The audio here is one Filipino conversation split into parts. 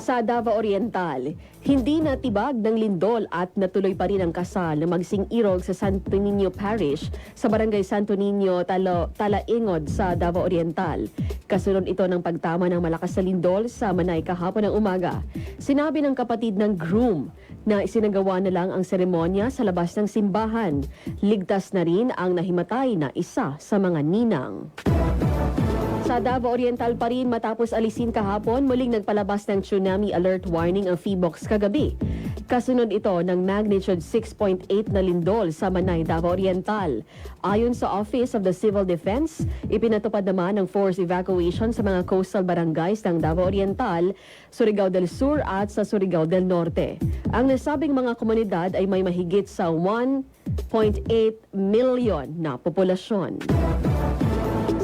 Sa Davao Oriental, hindi natibag ng lindol at natuloy pa rin ang kasal ng magsing-irog sa Santo Niño Parish sa Barangay Santo Niño, Talaingod sa Davao Oriental. Kasunod ito ng pagtama ng malakas na lindol sa Manay kahapon ng umaga. Sinabi ng kapatid ng groom na isinagawa na lang ang seremonya sa labas ng simbahan. Ligtas na rin ang nahimatay na isa sa mga ninang. Sa Davao Oriental pa rin matapos alisin kahapon, muling nagpalabas ng tsunami alert warning ang PHIVOLCS kagabi. Kasunod ito ng magnitude 6.8 na lindol sa Manay, Davao Oriental. Ayon sa Office of the Civil Defense, ipinatupad naman ang forced evacuation sa mga coastal barangays ng Davao Oriental, Surigao del Sur at sa Surigao del Norte. Ang nasabing mga komunidad ay may mahigit sa 1.8 million na populasyon.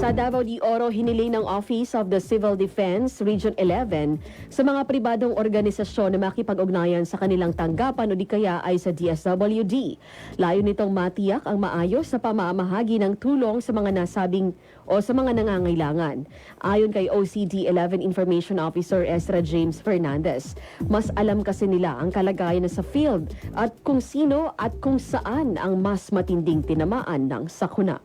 Sa Davao de Oro, hiniling ng Office of the Civil Defense Region 11 sa mga pribadong organisasyon na makipag-ugnayan sa kanilang tanggapan o di kaya ay sa DSWD. Layo nitong matiyak ang maayos na pamamahagi ng tulong sa mga nasabing o sa mga nangangailangan. Ayon kay OCD 11 Information Officer Ezra James Fernandez, mas alam kasi nila ang kalagayan na sa field at kung sino at kung saan ang mas matinding tinamaan ng sakuna.